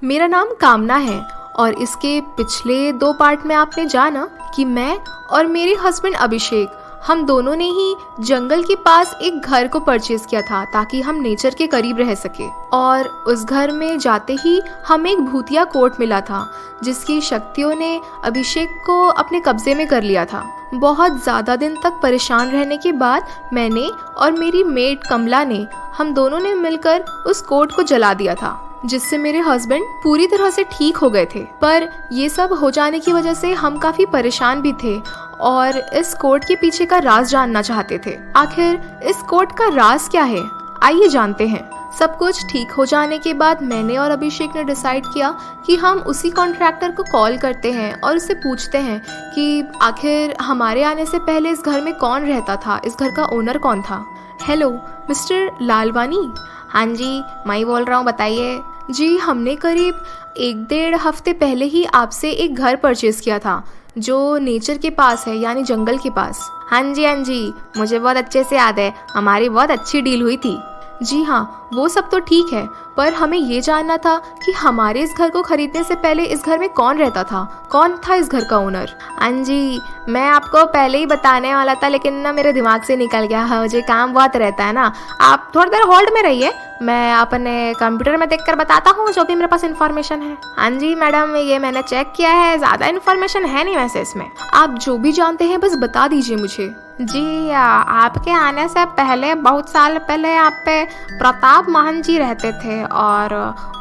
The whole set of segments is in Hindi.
मेरा नाम कामना है और इसके पिछले 2 पार्ट में आपने जाना कि मैं और मेरे हस्बैंड अभिषेक हम दोनों ने ही जंगल के पास एक घर को परचेज किया था ताकि हम नेचर के करीब रह सके। और उस घर में जाते ही हमें एक भूतिया कोट मिला था जिसकी शक्तियों ने अभिषेक को अपने कब्जे में कर लिया था। बहुत ज़्यादा दिन तक परेशान रहने के बाद मैंने और मेरी मेड कमला ने हम दोनों ने मिलकर उस कोट को जला दिया था, जिससे मेरे हस्बैंड पूरी तरह से ठीक हो गए थे। पर ये सब हो जाने की वजह से हम काफ़ी परेशान भी थे और इस कोट के पीछे का राज जानना चाहते थे। आखिर इस कोट का राज क्या है, आइए जानते हैं। सब कुछ ठीक हो जाने के बाद मैंने और अभिषेक ने डिसाइड किया कि हम उसी कॉन्ट्रैक्टर को कॉल करते हैं और उससे पूछते हैं कि आखिर हमारे आने से पहले इस घर में कौन रहता था, इस घर का ओनर कौन था। Hello mister Lalwani. हाँ जी, मैं ही बोल रहा हूँ, बताइए। जी, हमने करीब 1-1.5 हफ्ते पहले ही आपसे एक घर परचेज किया था जो नेचर के पास है, यानी जंगल के पास। हाँ जी, मुझे बहुत अच्छे से याद है, हमारी बहुत अच्छी डील हुई थी। जी हाँ, वो सब तो ठीक है, पर हमें ये जानना था कि हमारे इस घर को खरीदने से पहले इस घर में कौन रहता था, कौन था इस घर का ओनर। हाँ जी, मैं आपको पहले ही बताने वाला था लेकिन ना मेरे दिमाग से निकल गया। हाँ, मुझे काम बहुत रहता है ना। आप थोड़ी देर होल्ड में रहिए, मैं अपने कंप्यूटर में देखकर बताता हूँ जो भी मेरे पास इन्फॉर्मेशन है। हाँ जी मैडम, ये मैंने चेक किया है, ज़्यादा इन्फॉर्मेशन है नहीं वैसे इसमें। आप जो भी जानते हैं बस बता दीजिए मुझे। जी, आपके आने से पहले बहुत साल पहले यहाँ पे प्रताप महंत जी रहते थे और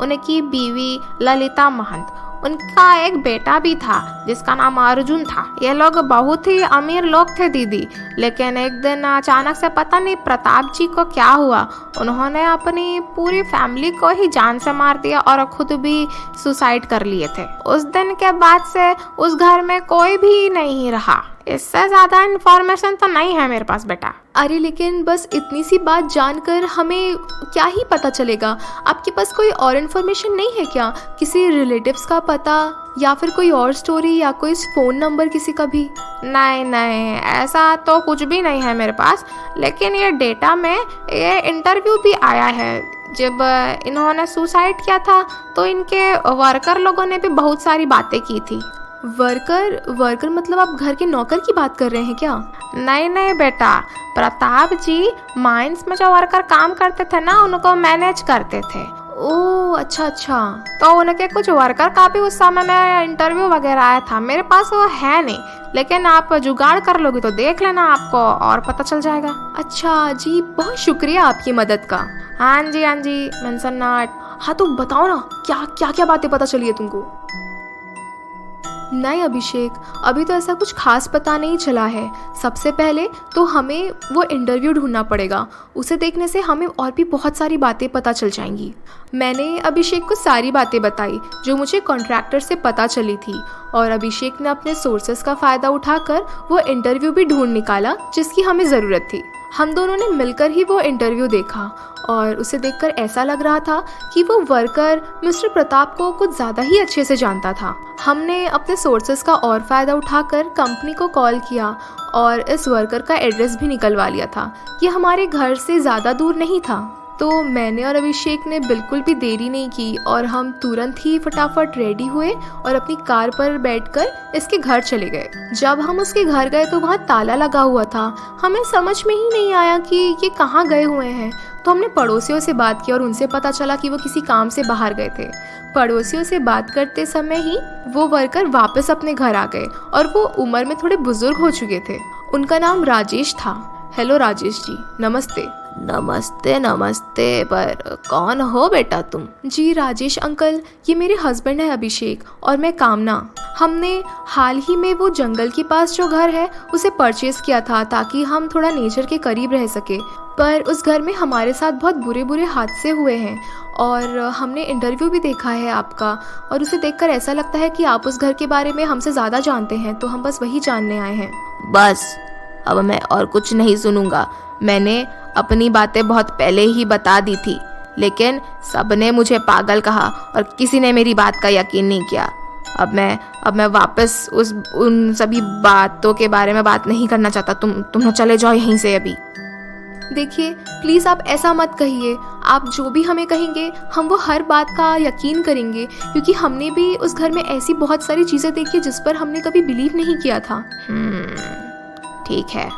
उनकी बीवी ललिता महंत, उनका एक बेटा भी था जिसका नाम अर्जुन था। ये लोग बहुत ही अमीर लोग थे दीदी, लेकिन एक दिन अचानक से पता नहीं प्रताप जी को क्या हुआ, उन्होंने अपनी पूरी फैमिली को ही जान से मार दिया और खुद भी सुसाइड कर लिए थे। उस दिन के बाद से उस घर में कोई भी नहीं रहा। इससे ज़्यादा इन्फॉर्मेशन तो नहीं है मेरे पास बेटा। अरे लेकिन बस इतनी सी बात जानकर हमें क्या ही पता चलेगा? आपके पास कोई और इन्फॉर्मेशन नहीं है क्या? किसी रिलेटिव्स का पता या फिर कोई और स्टोरी या कोई फ़ोन नंबर किसी का भी? नहीं, ऐसा तो कुछ भी नहीं है मेरे पास, लेकिन ये डेटा में ये इंटरव्यू भी आया है। जब इन्होंने सुसाइड किया था तो इनके वर्कर लोगों ने भी बहुत सारी बातें की थी। वर्कर मतलब आप घर के नौकर की बात कर रहे हैं क्या? नहीं बेटा, प्रताप जी माइंस में जो वर्कर काम करते थे ना, उनको मैनेज करते थे। ओह अच्छा, तो उनके कुछ वर्कर का भी उस समय में इंटरव्यू वगैरह आया था। मेरे पास वो है नहीं, लेकिन आप जुगाड़ कर लोगे तो देख लेना, आपको और पता चल जाएगा। अच्छा जी, बहुत शुक्रिया आपकी मदद का। हाँ जी, मेंशन नॉट। हाँ तो बताओ ना, क्या बातें पता चली है तुमको? नहीं अभिषेक, अभी तो ऐसा कुछ खास पता नहीं चला है। सबसे पहले तो हमें वो इंटरव्यू ढूंढना पड़ेगा, उसे देखने से हमें और भी बहुत सारी बातें पता चल जाएंगी। मैंने अभिषेक को सारी बातें बताई जो मुझे कॉन्ट्रैक्टर से पता चली थी और अभिषेक ने अपने सोर्सेस का फ़ायदा उठाकर वो इंटरव्यू भी ढूंढ निकाला जिसकी हमें ज़रूरत थी। हम दोनों ने मिलकर ही वो इंटरव्यू देखा और उसे देखकर ऐसा लग रहा था कि वो वर्कर मिस्टर प्रताप को कुछ ज़्यादा ही अच्छे से जानता था। हमने अपने सोर्सेस का और फ़ायदा उठाकर कंपनी को कॉल किया और इस वर्कर का एड्रेस भी निकलवा लिया था। ये हमारे घर से ज़्यादा दूर नहीं था। तो मैंने और अभिषेक ने बिल्कुल भी देरी नहीं की और हम तुरंत ही फटाफट रेडी हुए और अपनी कार पर बैठकर इसके घर चले गए। जब हम उसके घर गए तो वहाँ ताला लगा हुआ था। हमें समझ में ही नहीं आया कि ये कहाँ गए हुए हैं, तो हमने पड़ोसियों से बात की और उनसे पता चला कि वो किसी काम से बाहर गए थे। पड़ोसियों से बात करते समय ही वो वर्कर वापस अपने घर आ गए और वो उम्र में थोड़े बुजुर्ग हो चुके थे। उनका नाम राजेश था। हेलो राजेश जी, नमस्ते। नमस्ते, पर कौन हो बेटा तुम? जी राजेश अंकल, ये मेरे हस्बैंड है अभिषेक और मैं कामना। हमने हाल ही में वो जंगल के पास जो घर है उसे परचेज किया था ताकि हम थोड़ा नेचर के करीब रह सके, पर उस घर में हमारे साथ बहुत बुरे हादसे हुए हैं और हमने इंटरव्यू भी देखा है आपका और उसे देखकर ऐसा लगता है कि आप उस घर के बारे में हमसे ज़्यादा जानते हैं, तो हम बस वही जानने आए हैं। बस, अब मैं और कुछ नहीं सुनूंगा। मैंने अपनी बातें बहुत पहले ही बता दी थी, लेकिन सबने मुझे पागल कहा और किसी ने मेरी बात का यकीन नहीं किया। अब मैं वापस उन सभी बातों के बारे में बात नहीं करना चाहता। तुम चले जाओ यहीं से अभी। देखिए प्लीज़ आप ऐसा मत कहिए, आप जो भी हमें कहेंगे हम वो हर बात का यकीन करेंगे, क्योंकि हमने भी उस घर में ऐसी बहुत सारी चीज़ें देखी जिस पर हमने कभी बिलीव नहीं किया था। ठीक है,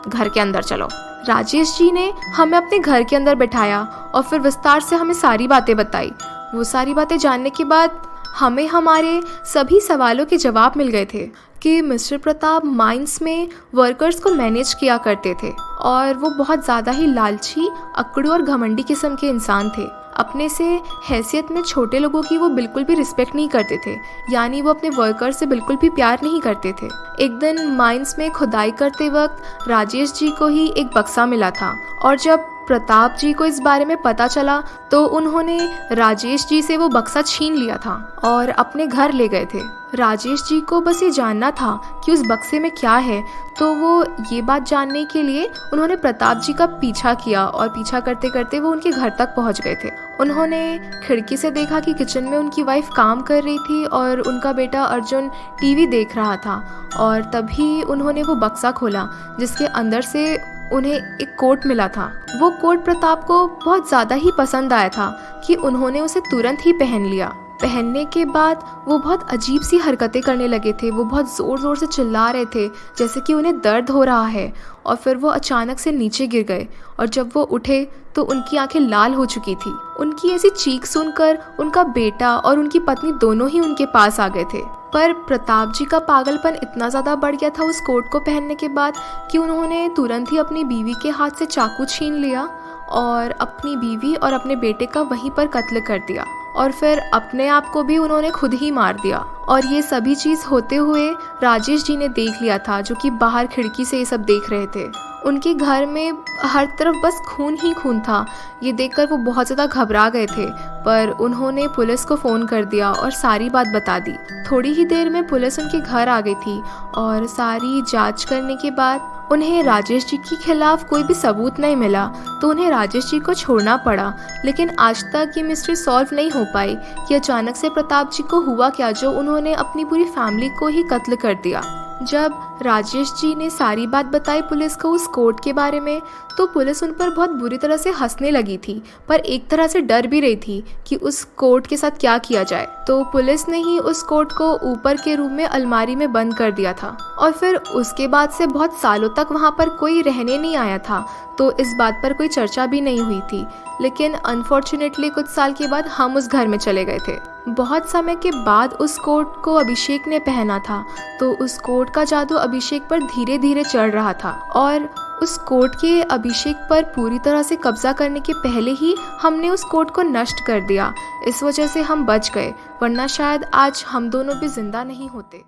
घर के अंदर चलो। राजेश जी ने हमें अपने घर के अंदर बैठाया और फिर विस्तार से हमें सारी बातें बताई। वो सारी बातें जानने के बाद हमें हमारे सभी सवालों के जवाब मिल गए थे कि मिस्टर प्रताप माइंस में वर्कर्स को मैनेज किया करते थे और वो बहुत ज़्यादा ही लालची, अकड़ू और घमंडी किस्म के इंसान थे। अपने से हैसियत में छोटे लोगों की वो बिल्कुल भी रिस्पेक्ट नहीं करते थे, यानी वो अपने वर्कर से बिल्कुल भी प्यार नहीं करते थे। एक दिन माइंस में खुदाई करते वक्त राजेश जी को ही एक बक्सा मिला था और जब प्रताप जी को इस बारे में पता चला तो उन्होंने राजेश जी से वो बक्सा छीन लिया था और अपने घर ले गए थे। राजेश जी को बस ये जानना था कि उस बक्से में क्या है, तो वो ये बात जानने के लिए उन्होंने प्रताप जी का पीछा किया और पीछा करते करते वो उनके घर तक पहुंच गए थे। उन्होंने खिड़की से देखा कि किचन में उनकी वाइफ काम कर रही थी और उनका बेटा अर्जुन टीवी देख रहा था, और तभी उन्होंने वो बक्सा खोला जिसके अंदर से उन्हें एक कोट मिला था। वो कोट प्रताप को बहुत ज़्यादा ही पसंद आया था कि उन्होंने उसे तुरंत ही पहन लिया। पहनने के बाद वो बहुत अजीब सी हरकतें करने लगे थे। वो बहुत ज़ोर ज़ोर से चिल्ला रहे थे जैसे कि उन्हें दर्द हो रहा है, और फिर वो अचानक से नीचे गिर गए और जब वो उठे तो उनकी आंखें लाल हो चुकी थी। उनकी ऐसी चीख सुनकर उनका बेटा और उनकी पत्नी दोनों ही उनके पास आ गए थे। पर प्रताप जी का पागलपन इतना ज़्यादा बढ़ गया था उस कोट को पहनने के बाद कि उन्होंने तुरंत ही अपनी बीवी के हाथ से चाकू छीन लिया और अपनी बीवी और अपने बेटे का वहीं पर कत्ल कर दिया, और फिर अपने आप को भी उन्होंने खुद ही मार दिया। और ये सभी चीज़ होते हुए राजेश जी ने देख लिया था, जो कि बाहर खिड़की से ये सब देख रहे थे। उनके घर में हर तरफ बस खून ही खून था। ये देखकर वो बहुत ज़्यादा घबरा गए थे, पर उन्होंने पुलिस को फ़ोन कर दिया और सारी बात बता दी। थोड़ी ही देर में पुलिस उनके घर आ गई थी और सारी जांच करने के बाद उन्हें राजेश जी के खिलाफ कोई भी सबूत नहीं मिला, तो उन्हें राजेश जी को छोड़ना पड़ा। लेकिन आज तक ये मिस्ट्री सॉल्व नहीं हो पाई कि अचानक से प्रताप जी को हुआ क्या जो उन्होंने अपनी पूरी फैमिली को ही कत्ल कर दिया। जब राजेश जी ने सारी बात बताई पुलिस को उस कोर्ट के बारे में, तो पुलिस उन पर बहुत बुरी तरह से हंसने लगी थी, पर एक तरह से डर भी रही थी कि उस कोर्ट के साथ क्या किया जाए। तो पुलिस ने ही उस कोर्ट को ऊपर के रूम में अलमारी में बंद कर दिया था, और फिर उसके बाद से बहुत सालों तक वहाँ पर कोई रहने नहीं आया था, तो इस बात पर कोई चर्चा भी नहीं हुई थी। लेकिन अनफॉर्चुनेटली कुछ साल के बाद हम उस घर में चले गए थे। बहुत समय के बाद उस कोट को अभिषेक ने पहना था, तो उस कोट का जादू अभिषेक पर धीरे धीरे चढ़ रहा था, और उस कोट के अभिषेक पर पूरी तरह से कब्जा करने के पहले ही हमने उस कोट को नष्ट कर दिया। इस वजह से हम बच गए, वरना शायद आज हम दोनों भी जिंदा नहीं होते।